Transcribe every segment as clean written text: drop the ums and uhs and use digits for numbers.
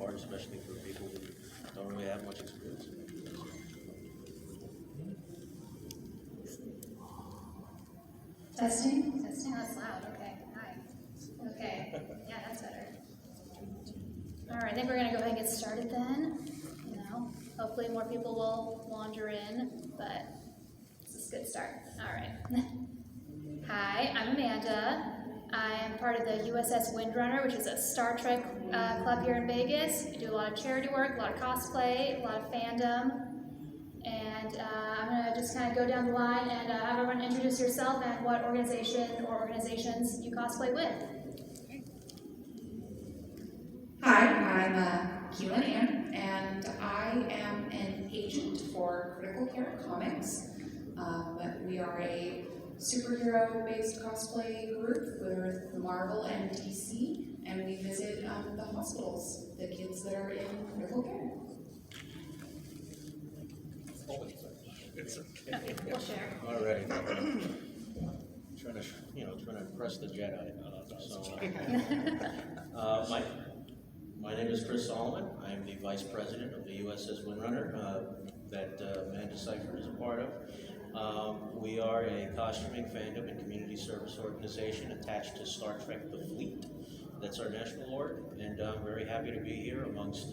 part, especially for people who don't really have much experience. Testing, that's loud, okay, hi. Okay, yeah, that's better. All right, I think we're gonna go ahead and get started then. You know, hopefully more people will wander in, but this is a good start. All right. Hi, I'm Amanda. I am part of the USS Windrunner, which is a Star Trek club here in Vegas. We do a lot of charity work, a lot of cosplay, a lot of fandom. And I'm going to just kind of go down the line and have everyone introduce yourself and what organization or organizations you cosplay with. Hi, I'm Keelan Ann, and I am an agent for Critical Care Comics. We are a superhero-based cosplay group with Marvel and DC, and we visit the hospitals, the kids that are in critical care. It's okay. We'll share. All right. Trying to impress the Jedi. My name is Chris Solomon. I am the Vice President of the USS Windrunner that Amanda Seifer is a part of. We are a costuming, fandom, and community service organization attached to Star Trek: The Fleet. That's our national org, and I'm very happy to be here amongst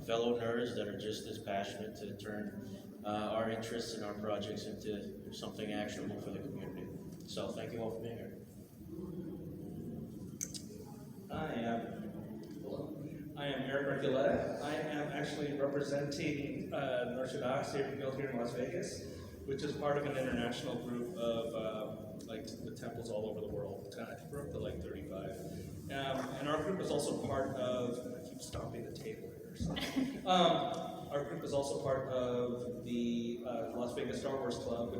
fellow nerds that are just as passionate to turn our interests and our projects into something actionable for the community. So thank you all for being here. I am Eric Marguletta. I am actually representing North here in Las Vegas, which is part of an international group of with temples all over the world. I think we're up to like 35. And our group is also part of, I keep stomping the table here. So. Our group is also part of the Las Vegas Star Wars Club,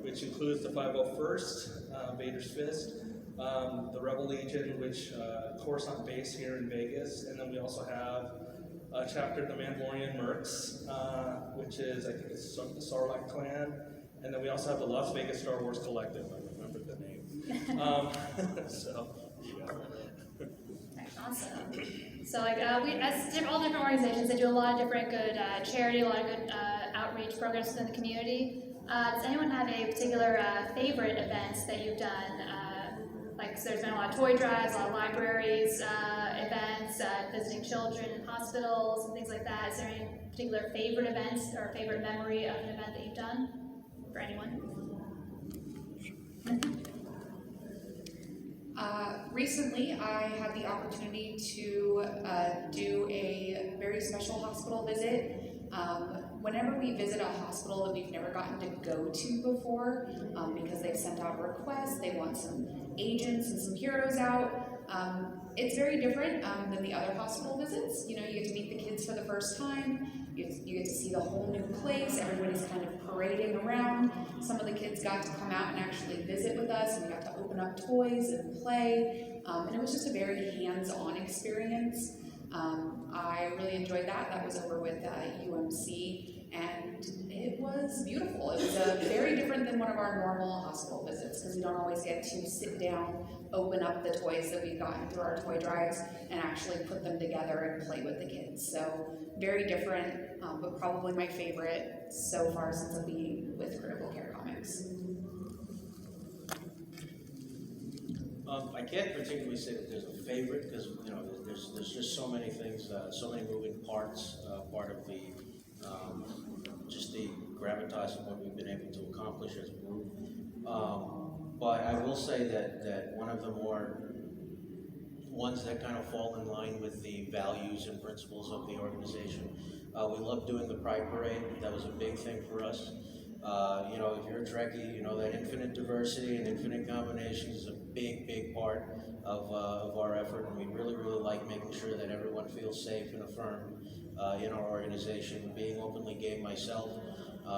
which includes the 501st, Vader's Fist, the Rebel Legion, which Coruscant base here in Vegas, and then we also have a chapter of the Mandalorian Mercs, which is, I think it's the Sarlacc clan, and then we also have the Las Vegas Star Wars Collective. I remembered the name. So, yeah. Awesome. So we, as all different organizations, they do a lot of different good charity, a lot of good outreach programs within the community. Does anyone have a particular favorite events that you've done? So there's been a lot of toy drives, a lot of libraries, events, visiting children in hospitals and things like that. Is there any particular favorite events or favorite memory of an event that you've done for anyone? Recently, I had the opportunity to do a very special hospital visit. Whenever we visit a hospital that we've never gotten to go to before, because they've sent out a request, they want some agents and some heroes out, it's very different than the other hospital visits. You know, you get to meet the kids for the first time, you get to see the whole new place, everybody's kind of parading around. Some of the kids got to come out and actually visit with us, and we got to open up toys and play, and it was just a very hands-on experience. I really enjoyed that. That was over with UMC, and it was beautiful. It was very different than one of our normal hospital visits, because we don't always get to sit down, open up the toys that we've gotten through our toy drives, and actually put them together and play with the kids. So very different, but probably my favorite so far since I've been with Critical Care Comics. I can't particularly say that there's a favorite, because there's just so many things, so many moving parts. Part of the just the gravitas of what we've been able to accomplish as a group. But I will say that one of the ones that kind of fall in line with the values and principles of the organization. We love doing the Pride Parade. That was a big thing for us. If you're a Trekkie, you know that infinite diversity and infinite combinations is a big part of our effort, and we really like making sure that everyone feels safe and affirmed in our organization. Being openly gay myself,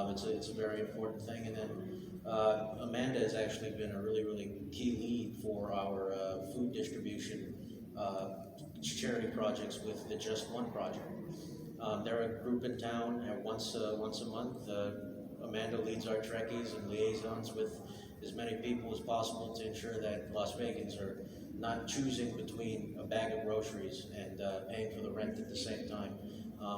it's a very important thing. And then Amanda has actually been a really key lead for our food distribution charity projects with the Just One Project. They're a group in town, and once a month. Amanda leads our Trekkies and liaisons with as many people as possible to ensure that Las Vegans are not choosing between a bag of groceries and paying for the rent at the same time.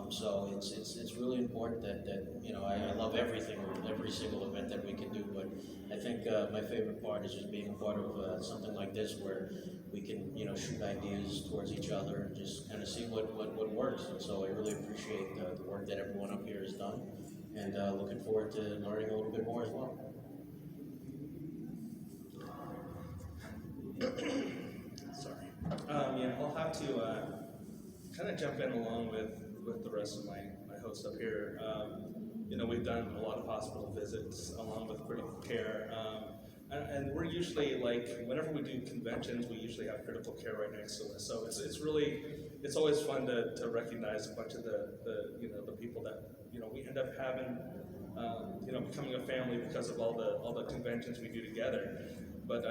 So it's really important that you know, I love everything, every single event that we can do, but I think my favorite part is just being a part of something like this where we can, you know, shoot ideas towards each other and just kind of see what works. And so I really appreciate the work that everyone up here has done, and looking forward to learning a little bit more as well. Sorry. Yeah, I'll have to kind of jump in along with the rest of my hosts up here. You know, we've done a lot of hospital visits along with critical care. And we're usually like, whenever we do conventions, we usually have critical care right next to us. So it's always fun to recognize a bunch of the you know, the people that, you know, we end up having, you know, becoming a family because of all the conventions we do together. But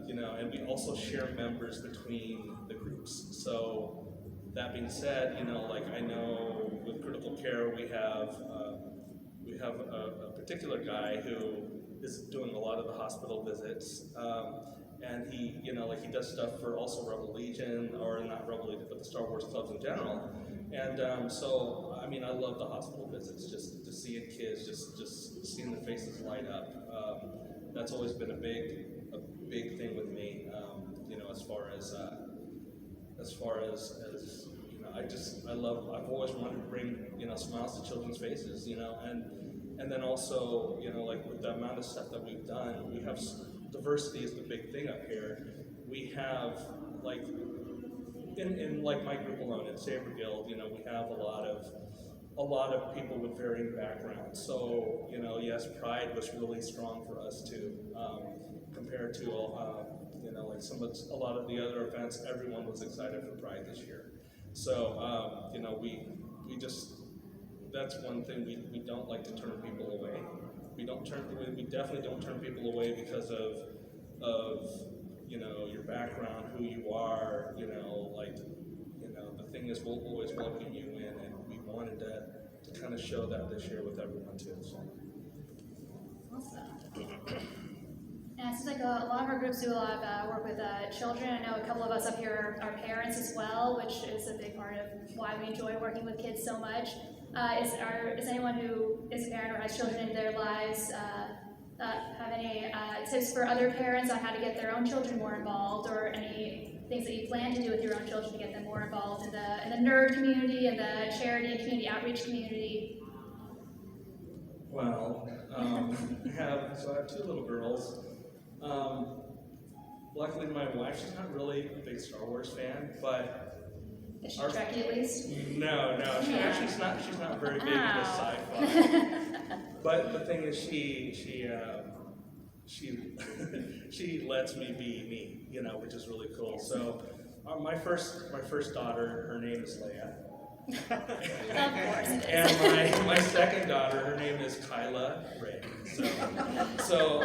you know, and we also share members between the groups. So that being said, you know, like I know with critical care we have a particular guy who is doing a lot of the hospital visits, and he, you know, like he does stuff for also Rebel Legion, or not Rebel Legion, but the Star Wars clubs in general. And so, I mean, I love the hospital visits, just seeing kids, just seeing their faces light up. That's always been a big thing with me, you know, as far as you know, I've always wanted to bring, you know, smiles to children's faces, you know, and then also, you know, like with the amount of stuff that we've done, we have diversity is the big thing up here. We have like in like my group alone in Saber Guild, you know, we have a lot of people with varying backgrounds. So, you know, yes, Pride was really strong for us too, compared to you know, like a lot of the other events. Everyone was excited for Pride this year. So, you know, we just, that's one thing we don't like to turn people away. We definitely don't turn people away because of you know, your background, who you are, you know, like, you know, the thing is we'll always welcome you in, and we wanted to kind of show that this year with everyone too. So. Awesome. And it seems like a lot of our groups do a lot of work with children. I know a couple of us up here are parents as well, which is a big part of why we enjoy working with kids so much. Is anyone who is a parent or has children in their lives have any tips for other parents on how to get their own children more involved, or any things that you plan to do with your own children to get them more involved in the nerd community and the charity and community outreach community? Well, I have two little girls. Luckily, my wife, she's not really a big Star Wars fan, but Is she Trekkie at least? No, she's not very big into sci-fi. But the thing is, she lets me be me, you know, which is really cool. So, my first daughter, her name is Leia. Of course it is. And my second daughter, her name is Kyla Ray. So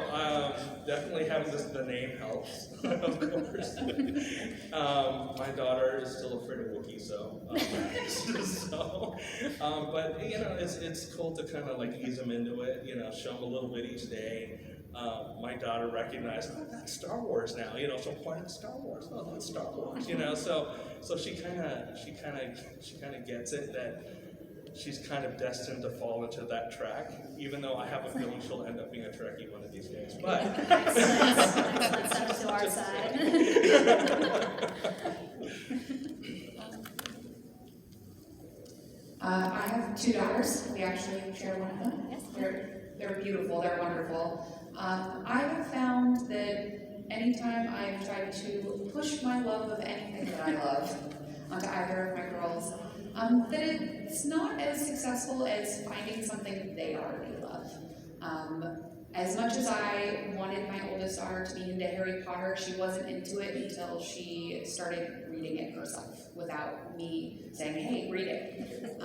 definitely having the name helps, of course. My daughter is still afraid of Wookiee, but you know, it's cool to kind of like ease them into it. You know, show them a little bit each day. My daughter recognized, oh, that's Star Wars now. You know, so point at Star Wars. Oh, that's Star Wars. You know, so she kind of gets it that she's kind of destined to fall into that track, even though I have a feeling she'll end up being a Trekkie one of these days. But excellent stuff to our side. I have two daughters. We actually share one of them. Yes. They're beautiful. They're wonderful. I have found that anytime I've tried to push my love of anything that I love onto either of my girls, that it's not as successful as finding something that they already love. As much as I wanted my oldest daughter to be into Harry Potter, she wasn't into it until she started reading it herself without me saying, hey, read it.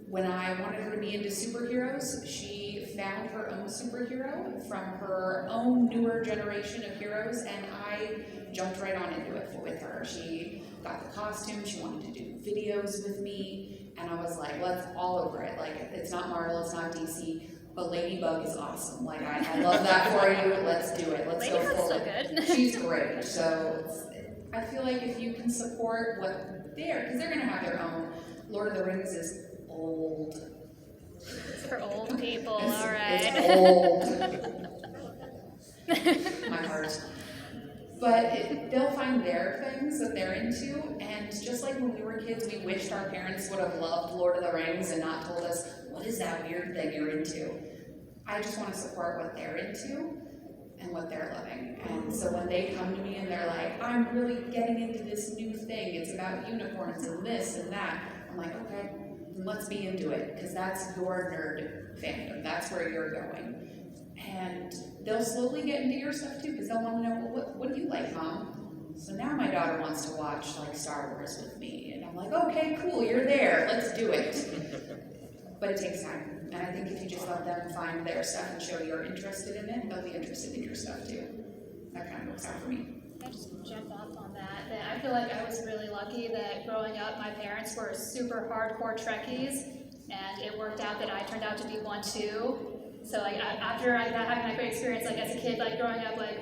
When I wanted her to be into superheroes, she found her own superhero from her own newer generation of heroes, and I jumped right on into it with her. She got the costume, she wanted to do videos with me, and I was like, let's all over it. Like, it's not Marvel, it's not DC, but Ladybug is awesome. Like, I love that for you, let's do it. Let's go Ladybug's full. so good. She's great. So I feel like if you can support what because they're gonna have their own. Lord of the Rings is old. It's for old people, It's, all right. It's old. My heart. But they'll find their things that they're into, and just like when we were kids, we wished our parents would have loved Lord of the Rings and not told us, what is that weird thing you're into? I just want to support what they're into and what they're loving. And so when they come to me and they're like, I'm really getting into this new thing, it's about unicorns and this and that, I'm like, okay, let's be into it, because that's your nerd fandom, that's where you're going. And they'll slowly get into your stuff too, because they'll want to know, well, what do you like, Mom? So now my daughter wants to watch like Star Wars with me, and I'm like, okay, cool, you're there, let's do it. But it takes time, and I think if you just let them find their stuff and show you're interested in it, they'll be interested in your stuff too. That kind of works out for me. I just jump off on that I feel like I was really lucky that growing up, my parents were super hardcore Trekkies, and it worked out that I turned out to be one too. So like after having that great experience, like as a kid, like growing up, like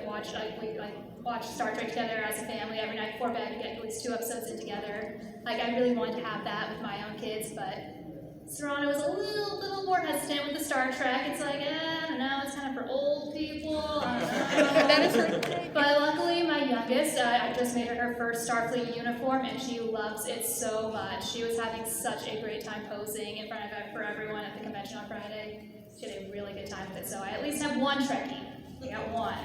we watched Star Trek together as a family every night before bed. We get at least 2 episodes in together. Like I really wanted to have that with my own kids, but Serrano was a little more hesitant with the Star Trek. It's like, I don't know, it's kind of for old people. I don't know. That is right. But luckily, my youngest, I just made her first Starfleet uniform, and she loves it so much. She was having such a great time posing in front of for everyone at the convention on Friday. She had a really good time with it, so I at least have one Trekkie. We got one.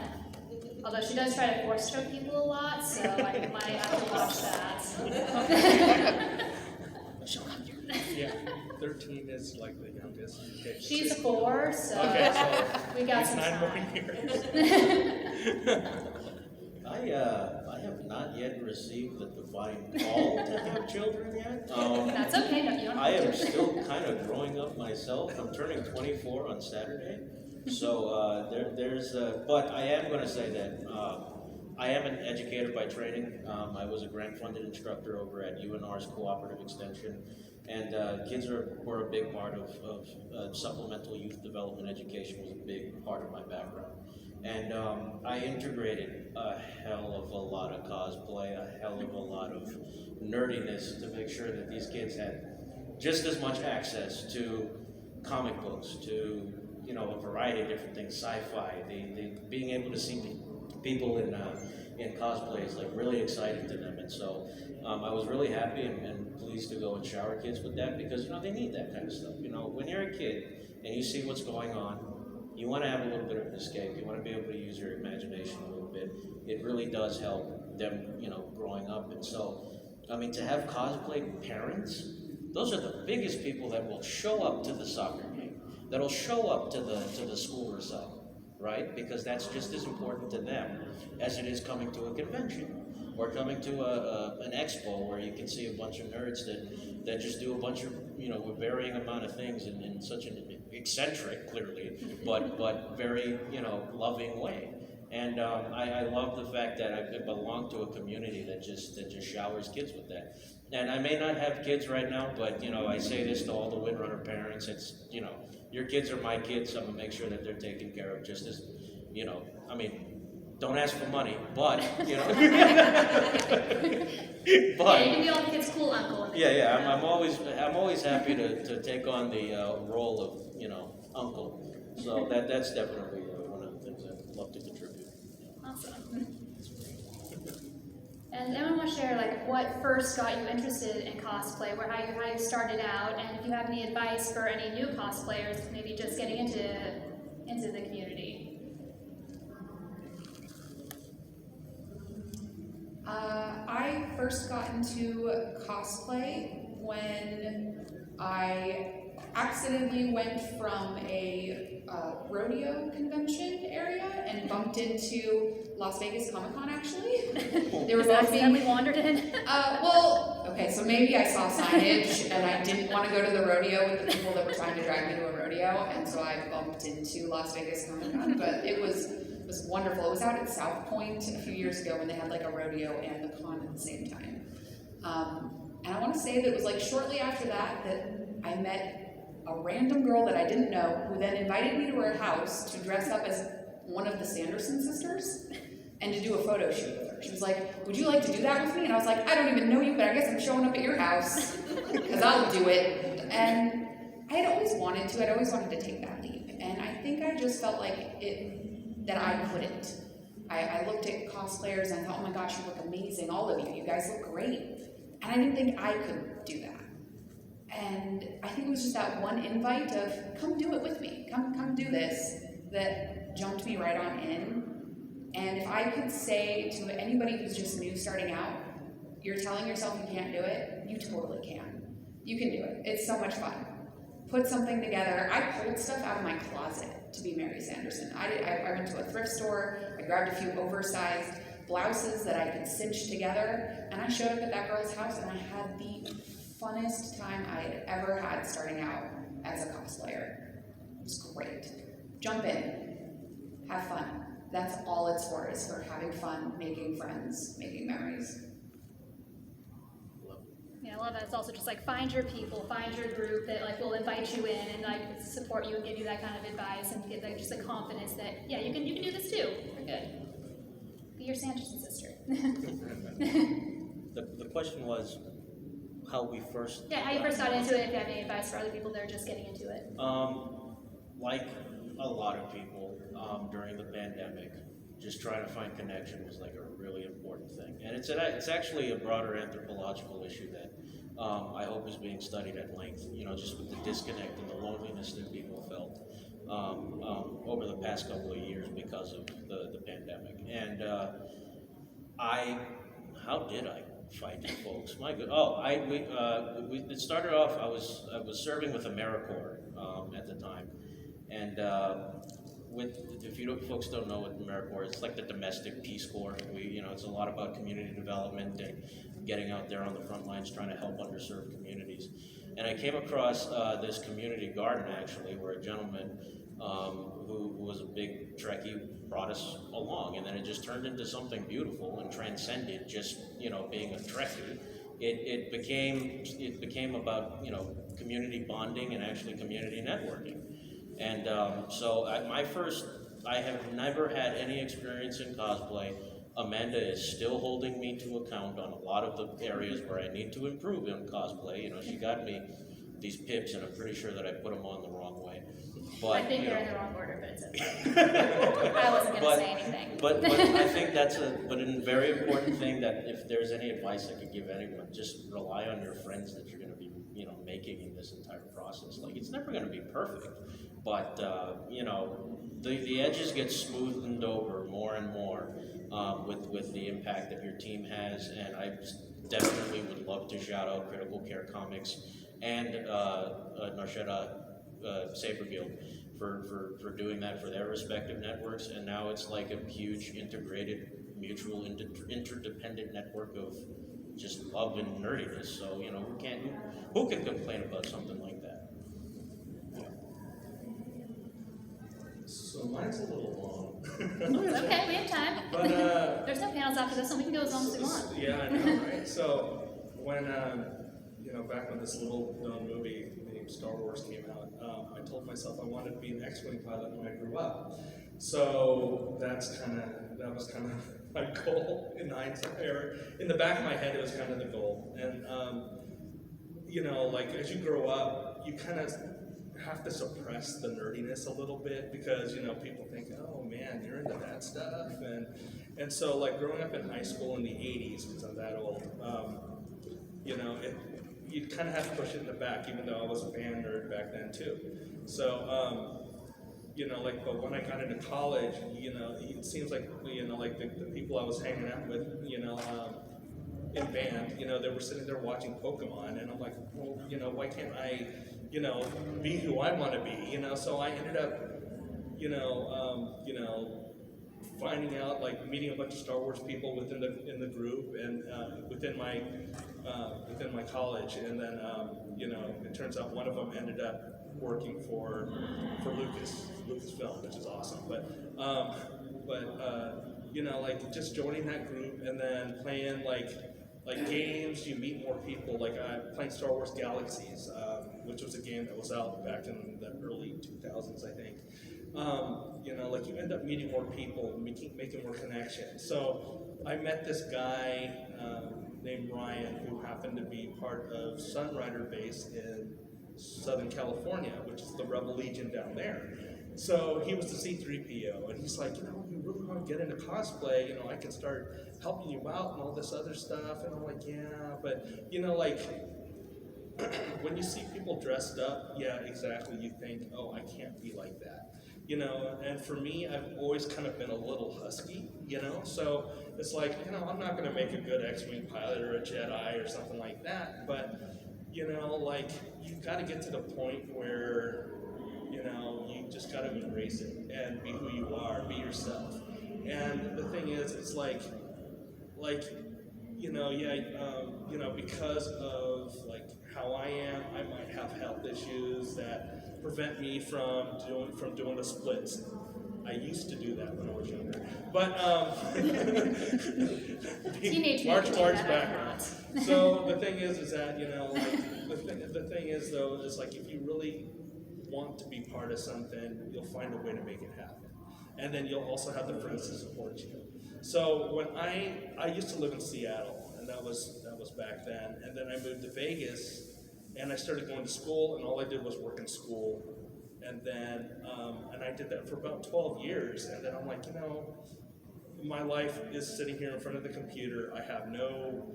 Although she does try to force choke people a lot, so I might have to watch that. Yeah, 13 is like the youngest. Okay. She's 4, so Okay, so we got it's some 9 more time. years. I have not yet received the divine call to have children yet. That's okay, no, you don't I have am to. still kind of growing up myself. I'm turning 24 on Saturday, so but I am going to say that I am an educator by training. I was a grant-funded instructor over at UNR's Cooperative Extension, and kids were a big part of supplemental youth development education. Was a big part of my background. And I integrated a hell of a lot of cosplay, a hell of a lot of nerdiness to make sure that these kids had just as much access to comic books, to a variety of different things, sci-fi. Being able to see people in cosplay is like really exciting to them, and so I was really happy and pleased to go and shower kids with that, because they need that kind of stuff. When you're a kid and you see what's going on, you want to have a little bit of an escape. You want to be able to use your imagination a little bit. It really does help them, growing up. And so, to have cosplay parents, those are the biggest people that will show up to the soccer game, that'll show up to the school recital, right? Because that's just as important to them as it is coming to a convention or coming to an expo where you can see a bunch of nerds that just do a bunch of, a varying amount of things in such an eccentric, clearly, but very, loving way. And I love the fact that I belong to a community that just showers kids with that. And I may not have kids right now, but I say this to all the Windrunner parents. It's your kids are my kids. So I'm gonna make sure that they're taken care of just as don't ask for money, but But yeah, you can be all the kids' cool uncle. Yeah. I'm always happy to take on the role of uncle. So that's definitely one of the things I'd love to contribute. Awesome. And anyone want to share what first got you interested in cosplay, how you started out, and if you have any advice for any new cosplayers, maybe just getting into the community. I first got into cosplay when I accidentally went from a rodeo convention area and bumped into Las Vegas Comic-Con, actually. They were both accidentally being... wandered in. Okay, so maybe I saw signage and I didn't want to go to the rodeo with the people that were trying to drag me to a rodeo, and so I bumped into Las Vegas Comic-Con, but it was wonderful. It was out at South Point a few years ago when they had a rodeo and the con at the same time. And I want to say that it was shortly after that I met a random girl that I didn't know, who then invited me to her house to dress up as one of the Sanderson sisters and to do a photo shoot with her. She was like, would you like to do that with me? And I was like, I don't even know you, but I guess I'm showing up at your house, because I'll do it. And I had always wanted to, I'd always wanted to take that leap. And I think I just felt like that I couldn't. I looked at cosplayers and I thought, oh my gosh, you look amazing, all of you. You guys look great. And I didn't think I could do that. And I think it was just that one invite of, come do it with me. Come do this, that jumped me right on in. And if I could say to anybody who's just new starting out, you're telling yourself you can't do it, you totally can. You can do it. It's so much fun. Put something together. I pulled stuff out of my closet to be Mary Sanderson. I went to a thrift store, I grabbed a few oversized blouses that I could cinch together, and I showed up at that girl's house and I had the funnest time I had ever had starting out as a cosplayer. It was great. Jump in, have fun. That's all it's for, is for having fun, making friends, making memories. Yeah, I love that. It's also just like find your people, find your group that like will invite you in and like support you and give you that kind of advice and give like just the confidence that yeah, you can do this too. You're good. Be your Sanderson sister. The question was how we first. Yeah, how you first got into it. If you have any advice for other people that are just getting into it. Like a lot of people during the pandemic, just trying to find connection was like a really important thing. And it's actually a broader anthropological issue that I hope is being studied at length, you know, just with the disconnect and the loneliness that people felt over the past couple of years because of the pandemic. And how did I fight you folks? My good. It started off, I was serving with AmeriCorps at the time. And if folks don't know what AmeriCorps is, it's like the domestic Peace Corps. It's a lot about community development and getting out there on the front lines trying to help underserved communities. And I came across this community garden actually, where a gentleman who was a big Trekkie brought us along, and then it just turned into something beautiful and transcended just being a Trekkie. It became about community bonding and actually community networking. And I have never had any experience in cosplay. Amanda is still holding me to account on a lot of the areas where I need to improve in cosplay. She got me these pips, and I'm pretty sure that I put them on the wrong way. But, I think they're in the wrong order, but it's okay. I wasn't going to say anything. But I think that's a very important thing, that if there's any advice I could give anyone, just rely on your friends that you're going to be making in this entire process. Like, it's never going to be perfect, but the edges get smoothed over more and more with the impact that your team has. And I definitely would love to shout out Critical Care Comics and Narshetta Saber Guild for doing that for their respective networks. And now it's like a huge integrated, mutual, interdependent network of just love and nerdiness. So who can complain about something like that? So mine's a little long. It's okay, we have time. But there's no panels after this one. We can go as long as we want. yeah, I know, right? So when back when this little known movie named Star Wars came out, I told myself I wanted to be an X-wing pilot when I grew up. So that was kind of my goal in hindsight, or in the back of my head, it was kind of the goal. And as you grow up, you kind of have to suppress the nerdiness a little bit, because people think, oh man, you're into that stuff. And so like growing up in high school in the 80s, because I'm that old, you kind of have to push it in the back, even though I was a band nerd back then too. So but when I got into college, it seems like the people I was hanging out with, in band, they were sitting there watching Pokemon, and I'm like, well, why can't I be who I want to be, So I ended up, finding out, meeting a bunch of Star Wars people in the group, and within my college, and then it turns out one of them ended up working for Lucasfilm, which is awesome. But just joining that group and then playing games, you meet more people. Playing Star Wars Galaxies, which was a game that was out back in the early 2000s, I think. You end up meeting more people, making more connections. So I met this guy named Ryan who happened to be part of Sunrider base in Southern California, which is the Rebel Legion down there. So he was the C-3PO, and he's like, you really want to get into cosplay, I can start helping you out and all this other stuff. And I'm like, yeah, but when you see people dressed up, yeah, exactly, you think, oh, I can't be like that. And for me, I've always kind of been a little husky, so it's like, I'm not going to make a good X-Wing pilot or a Jedi or something like that, but, you've got to get to the point where, you just got to embrace it and be who you are, be yourself. And the thing is, it's because of how I am, I might have health issues that prevent me from doing the splits. I used to do that when I was younger, but Teenage March that, background. So the thing is that the thing is though is if you really want to be part of something, you'll find a way to make it happen, and then you'll also have the friends to support you. So when I used to live in Seattle, and that was back then, and then I moved to Vegas, and I started going to school, and all I did was work in school, and then and I did that for about 12 years, and then I'm like, my life is sitting here in front of the computer. I have no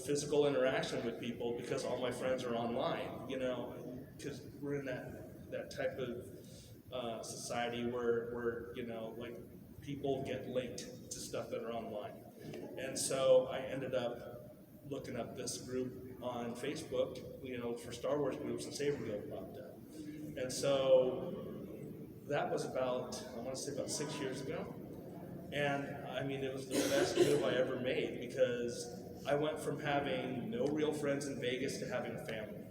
physical interaction with people because all my friends are online, because we're in that type of society where people get linked to stuff that are online. And so I ended up looking up this group on Facebook, for Star Wars groups, and Saber Guild popped up. And so that was about 6 years ago. And I mean, it was the best move I ever made, because I went from having no real friends in Vegas to having a family.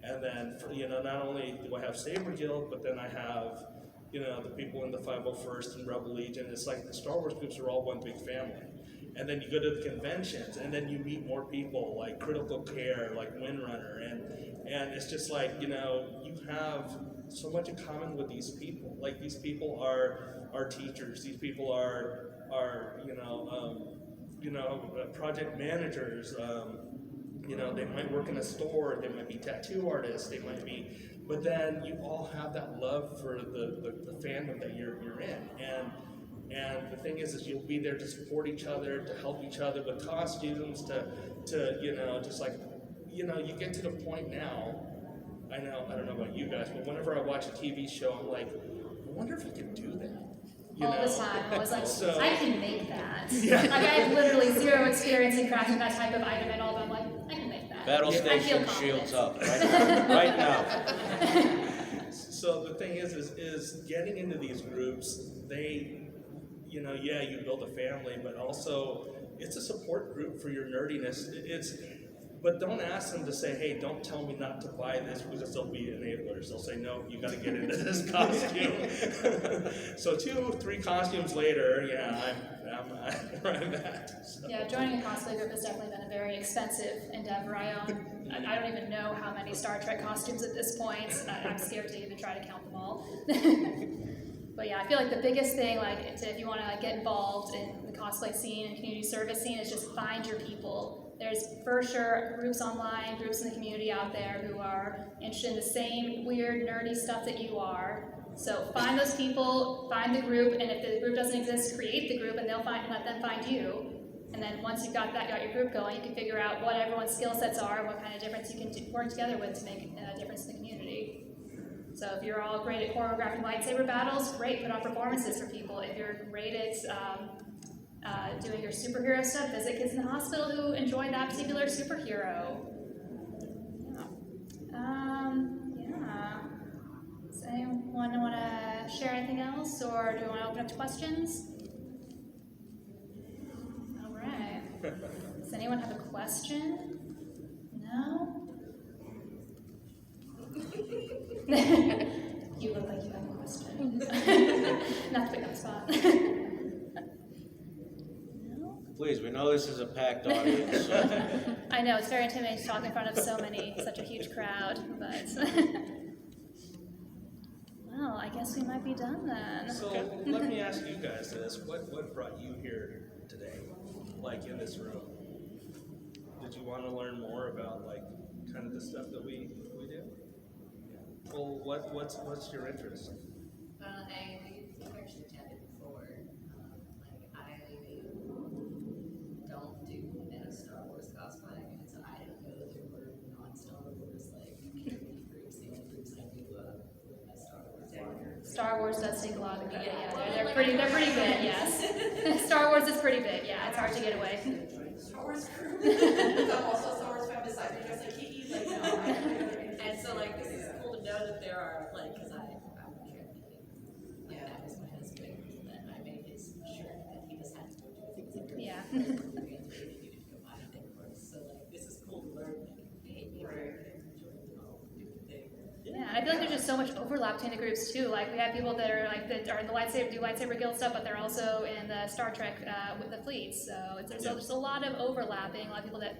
And then, not only do I have Saber Guild, but then I have, the people in the 501st and Rebel Legion. It's like the Star Wars groups are all one big family. And then you go to the conventions, and then you meet more people, like Critical Care, like Windrunner, and it's just you have so much in common with these people. Like, these people are teachers. These people are project managers. They might work in a store, they might be tattoo artists, they might be, but then you all have that love for the fandom that you're in. And the thing is you'll be there to support each other, to help each other with costumes, to you get to the point now, I don't know about you guys, but whenever I watch a TV show, I'm like, I wonder if I could do that. All the time. I was like, So, I can make that. Yeah. I have literally zero experience in crafting that type of item at all, but I'm like, I can make that. Battle I feel station confident. shields up right now. So the thing is getting into these groups, they, you build a family, but also it's a support group for your nerdiness. But don't ask them to say, hey, don't tell me not to buy this, because they'll be enablers. They'll say, no, you got to get into this costume. So 2-3 costumes later, yeah, I'm at. So. Yeah, joining a cosplay group has definitely been a very expensive endeavor. I don't even know how many Star Trek costumes at this point. I'm scared to even try to count them all. But yeah, I feel like the biggest thing, if you want to get involved in the cosplay scene and community service scene, is just find your people. There's for sure groups online, groups in the community out there who are interested in the same weird, nerdy stuff that you are. So find those people, find the group, and if the group doesn't exist, create the group, and let them find you. And then once you've got your group going, you can figure out what everyone's skill sets are, what kind of difference you can work together with to make a difference in the community. So if you're all great at choreographing lightsaber battles, great, put on performances for people. If you're great at doing your superhero stuff, visit kids in the hospital who enjoy that particular superhero. Yeah. Does anyone want to share anything else, or do you want to open up to questions? All right. Does anyone have a question? No? You look like you have a question. Not to pick up the spot. No? Please, we know this is a packed audience. So. I know, it's very intimidating to talk in front of such a huge crowd, but... Well, I guess we might be done then. So let me ask you guys this: what brought you here today? like in this room? Did you want to learn more about like kind of the stuff that we do? Well, what's your interest? I think I've actually chatted before. I don't do any Star Wars cosplay, and so I didn't know that there were non-Star Wars like community groups. The only groups I knew of were the Star Wars warriors. Star Wars does take a lot of credit. Yeah, Yeah, well, they're like, pretty big. Yes, Star Wars is pretty big. Yeah, it's hard to get away. Star Wars crew. I'm also a Star Wars fan besides me, just like Kiki, like no. And so like this is cool to know that there are like, because I'm like that was my husband, that I made his shirt that he just had to go do things like Yeah. So like this is cool to learn. Like, hey, you know, Yeah, and I feel like there's just so much overlap between the groups too. Like we have people that are in the lightsaber guild stuff, but they're also in the Star Trek with the fleets. So there's a lot of overlapping. A lot of people that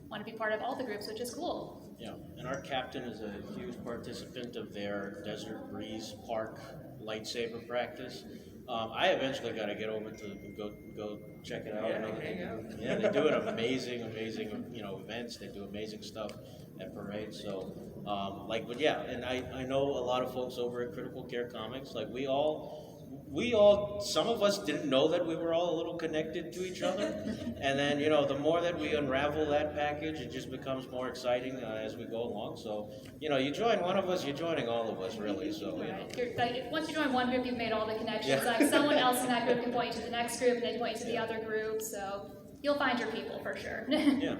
want to be part of all the groups, which is cool. Yeah, and our captain is a huge participant of their Desert Breeze Park lightsaber practice. I eventually got to get over to go check it out. Yeah, hang out. Yeah, they do an amazing events. They do amazing stuff at parades. So but yeah, and I know a lot of folks over at Critical Care Comics. Like we all, some of us didn't know that we were all a little connected to each other, and then the more that we unravel that package, it just becomes more exciting as we go along. So you join one of us, you're joining all of us, really. So Right. Once you join one group, you've made all the connections. Yeah. Like someone else in that group can point you to the next group, and they point you to the other group. So you'll find your people for sure. yeah.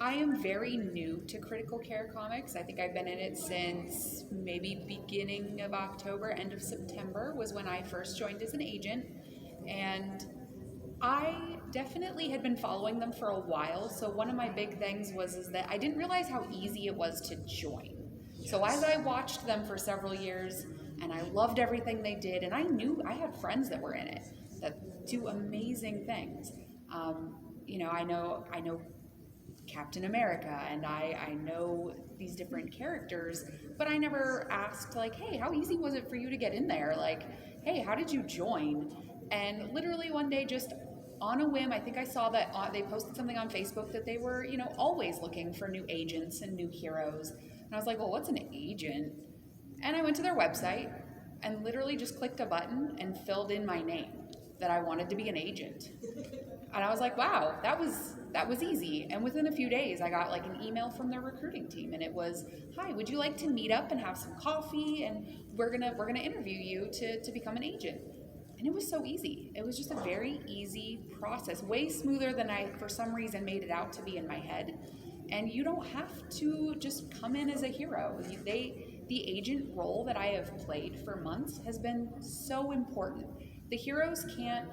I am very new to Critical Care Comics. I think I've been in it since maybe beginning of October, end of September was when I first joined as an agent. And I definitely had been following them for a while. So one of my big things is that I didn't realize how easy it was to join. So as I watched them for several years and I loved everything they did, and I knew I had friends that were in it that do amazing things. I know Captain America, and I know these different characters, but I never asked like, hey, how easy was it for you to get in there? Like, hey, how did you join? And literally one day, just on a whim, I think I saw that they posted something on Facebook that they were, always looking for new agents and new heroes. And I was like, well, what's an agent? And I went to their website and literally just clicked a button and filled in my name that I wanted to be an agent. And I was like, wow, that was easy. And within a few days, I got like an email from their recruiting team, and it was, hi, would you like to meet up and have some coffee? And we're gonna interview you to become an agent. And it was so easy. It was just a very easy process, way smoother than I, for some reason, made it out to be in my head. And you don't have to just come in as a hero. The agent role that I have played for months has been so important. The heroes can't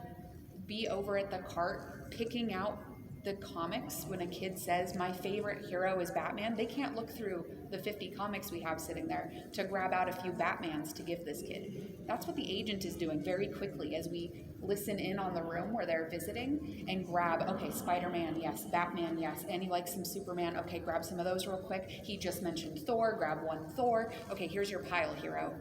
be over at the cart picking out the comics. When a kid says my favorite hero is Batman, they can't look through the 50 comics we have sitting there to grab out a few Batmans to give this kid. That's what the agent is doing very quickly as we listen in on the room where they're visiting and grab, okay, Spider-Man, yes, Batman, yes, and he likes some Superman, okay, grab some of those real quick. He just mentioned Thor, grab one Thor. Okay, here's your pile hero.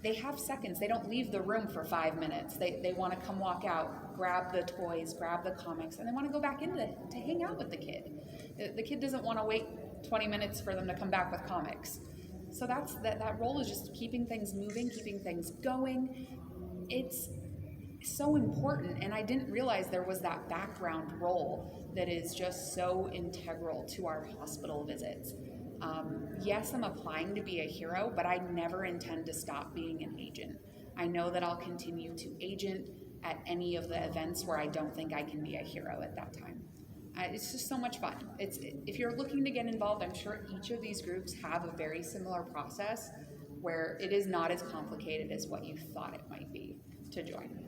They have seconds. They don't leave the room for 5 minutes. They want to come walk out, grab the toys, grab the comics, and they want to go back in to hang out with the kid. The kid doesn't want to wait 20 minutes for them to come back with comics. So that role is just keeping things moving, keeping things going. It's so important, and I didn't realize there was that background role that is just so integral to our hospital visits. Yes, I'm applying to be a hero, but I never intend to stop being an agent. I know that I'll continue to agent at any of the events where I don't think I can be a hero at that time. It's just so much fun. If you're looking to get involved, I'm sure each of these groups have a very similar process where it is not as complicated as what you thought it might be to join.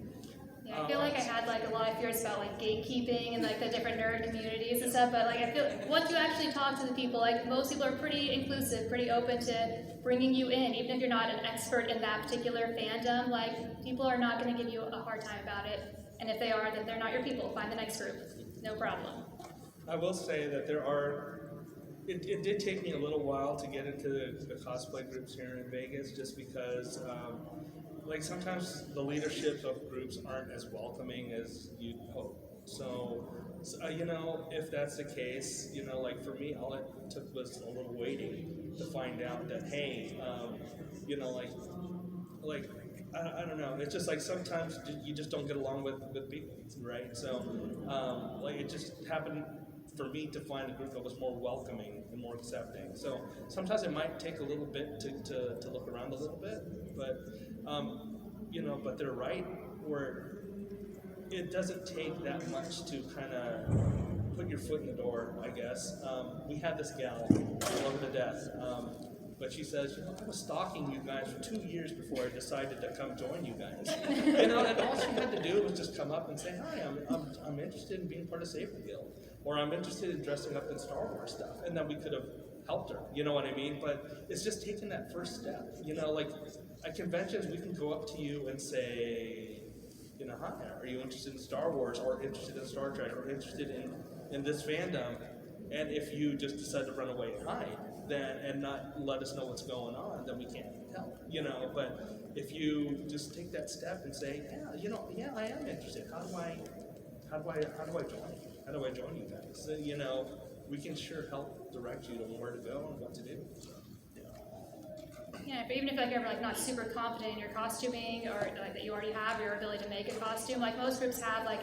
Yeah, I feel like I had like a lot of fears about like gatekeeping and like the different nerd communities and stuff, but like I feel once you actually talk to the people, like most people are pretty inclusive, pretty open to bringing you in, even if you're not an expert in that particular fandom. Like people are not going to give you a hard time about it, and if they are, then they're not your people. Find the next group, no problem. I will say that it did take me a little while to get into the cosplay groups here in Vegas, just because like sometimes the leadership of groups aren't as welcoming as you'd hope. You know, if that's the case, you know, like for me, all it took was a little waiting to find out that, hey, you know, like I don't know. It's just like sometimes you just don't get along with people, right? So, like it just happened for me to find a group that was more welcoming and more accepting. So sometimes it might take a little bit to look around a little bit, but you know, but they're right where it doesn't take that much to kind of put your foot in the door, I guess. We had this gal, I love her to death, but she says, you know, I was stalking you guys for 2 years before I decided to come join you guys. You know, and all she had to do was just come up and say, hi, I'm interested in being part of Saber Guild, or I'm interested in dressing up in Star Wars stuff, and then we could have helped her, you know what I mean? But it's just taking that first step, you know, like at conventions we can go up to you and say, you know, hi, are you interested in Star Wars, or interested in Star Trek, or interested in this fandom? And if you just decide to run away and hide, then and not let us know what's going on, then we can't help, you know. But if you just take that step and say, yeah, you know, yeah, I am interested. How do I join? How do I join you guys? Then, you know, we can sure help direct you to where to go and what to do. Yeah, but even if like you're like not super confident in your costuming, or like that you already have your ability to make a costume, like most groups have like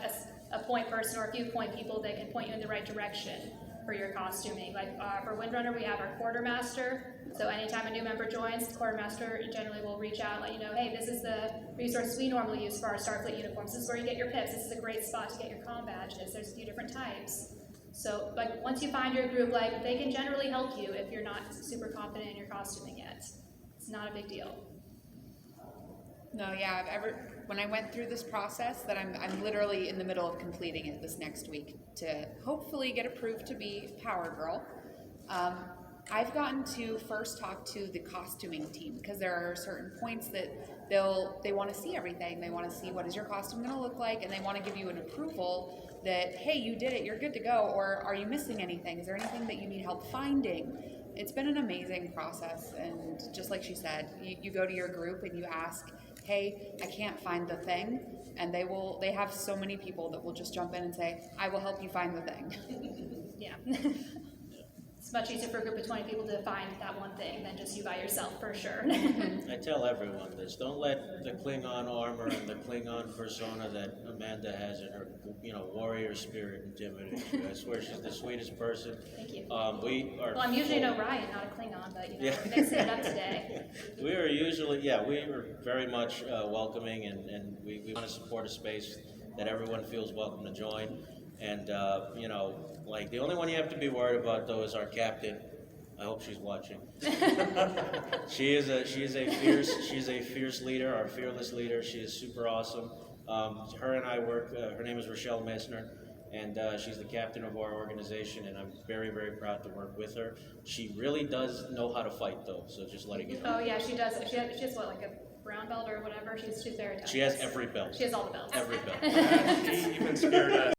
a point person or a few point people that can point you in the right direction for your costuming. Like for Windrunner, we have our quartermaster. So anytime a new member joins, the quartermaster generally will reach out and let you know, hey, this is the resources we normally use for our Starfleet uniforms. This is where you get your pips. This is a great spot to get your comm badges. There's a few different types. So like once you find your group, like they can generally help you if you're not super confident in your costuming yet. It's not a big deal. No, yeah, when I went through this process, that I'm literally in the middle of completing it this next week to hopefully get approved to be Power Girl. I've gotten to first talk to the costuming team because there are certain points that they want to see everything. They want to see what is your costume going to look like, and they want to give you an approval that, hey, you did it, you're good to go, or are you missing anything? Is there anything that you need help finding? It's been an amazing process, and just like she said, you go to your group and you ask, hey, I can't find the thing, and they have so many people that will just jump in and say, I will help you find the thing. Yeah. It's much easier for a group of 20 people to find that one thing than just you by yourself, for sure. I tell everyone this: don't let the Klingon armor and the Klingon persona that Amanda has in her, you know, warrior spirit intimidate you. I swear she's the sweetest person. Thank you. We are. Well, I'm usually an Orion, not a Klingon, but you know, we're mixing it up today. We are usually, yeah, we are very much welcoming, and we want to support a space that everyone feels welcome to join. And you know, like the only one you have to be worried about though is our captain. I hope she's watching. She is a fierce leader, our fearless leader. She is super awesome. Her and I work. Her name is Rochelle Messner, and she's the captain of our organization. And I'm very, very proud to work with her. She really does know how to fight, though. So just letting you know. Oh yeah, she does. She has what, like a brown belt or whatever? She's very tough. She has every belt. She has all the belts. Every belt. She even spared us.